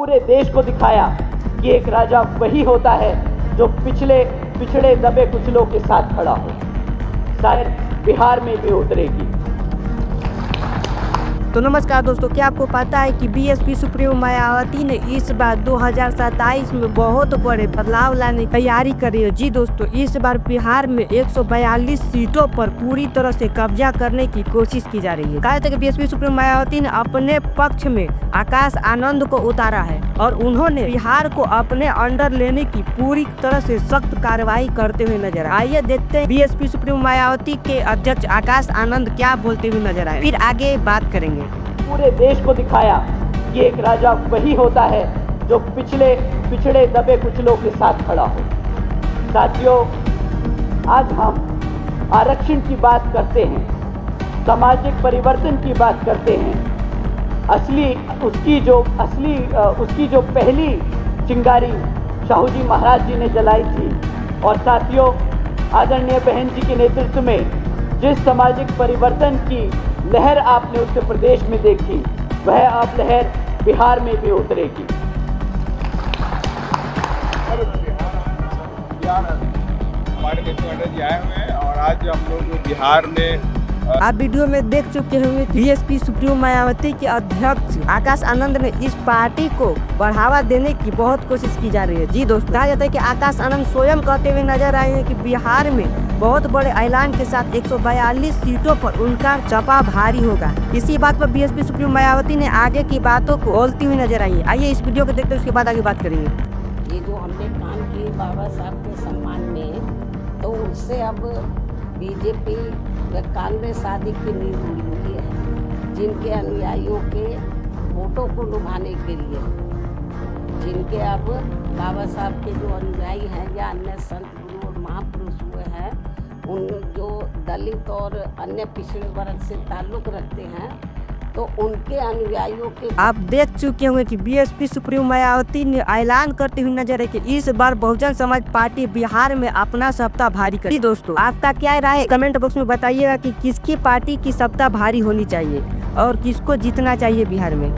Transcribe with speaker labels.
Speaker 1: पूरे देश को दिखाया कि एक राजा वही होता है जो पिछड़े दबे कुचलों के साथ खड़ा हो। शायद बिहार में भी उतरेगी।
Speaker 2: तो नमस्कार दोस्तों, क्या आपको पता है कि बीएसपी सुप्रीमो मायावती ने इस बार 2027 में बहुत बड़े बदलाव लाने की तैयारी करी है। जी दोस्तों, इस बार बिहार में 142 सीटों पर पूरी तरह से कब्जा करने की कोशिश की जा रही है। कहा जाता है कि बीएसपी सुप्रीमो मायावती ने अपने पक्ष में आकाश आनंद को उतारा है और उन्होंने बिहार को अपने अंडर लेने की पूरी तरह से सख्त कार्रवाई करते हुए नजर आए। आइए देखते हैं बीएसपी सुप्रीमो मायावती के अध्यक्ष आकाश आनंद क्या बोलते हुए नजर आए, फिर आगे बात करेंगे।
Speaker 1: पूरे देश को दिखाया कि एक राजा वही होता है जो पिछड़े दबे कुचलों के साथ खड़ा हो। साथियों, आज हम आरक्षण की बात करते हैं, सामाजिक परिवर्तन की बात करते हैं। उसकी जो पहली चिंगारी शाहू जी महाराज जी ने जलाई थी। और साथियों, आदरणीय बहन जी के नेतृत्व में जिस सामाजिक परिवर्तन की लहर आपने उत्तर प्रदेश में देखी, वह अब लहर बिहार में भी उतरेगी।
Speaker 3: हमारे नेता जी आए हुए हैं और आज हम लोग बिहार में
Speaker 2: आप वीडियो में देख चुके होंगे बीएसपी सुप्रीमो मायावती के अध्यक्ष आकाश आनंद ने इस पार्टी को बढ़ावा देने की बहुत कोशिश की जा रही है। जी दोस्तों, कहा जाता है कि आकाश आनंद स्वयं कहते हुए नजर आए हैं कि बिहार में बहुत बड़े ऐलान के साथ 142 सीटों पर उनका चपा भारी होगा। इसी बात पर बीएसपी सुप्रीमो मायावती ने आगे की बातों को बोलती हुई नजर आई है। आइए इस वीडियो को देखते हैं, उसके बाद आगे बात करेंगे।
Speaker 4: ये जो हमने काम किए बाबा साहब के सम्मान में, तो उससे अब बीजेपी व कांग्रेस आदि की नींद उड़ी हुई है, जिनके अनुयायियों के वोटों को लुभाने के लिए, जिनके अब बाबा साहब के जो अनुयायी हैं या अन्य संत गुरु और महापुरुष हुए हैं, उन जो दलित और अन्य पिछड़े वर्ग से ताल्लुक़ रखते हैं, तो उनके अनुयायियों के
Speaker 2: आप देख चुके होंगे कि बीएसपी सुप्रीमो मायावती ने ऐलान करते हुए नजर है कि इस बार बहुजन समाज पार्टी बिहार में अपना सप्ताह भारी करेगी। दोस्तों, आपका क्या राय है? कमेंट बॉक्स में बताइएगा कि किसकी पार्टी की सप्ताह भारी होनी चाहिए और किसको जीतना चाहिए बिहार में।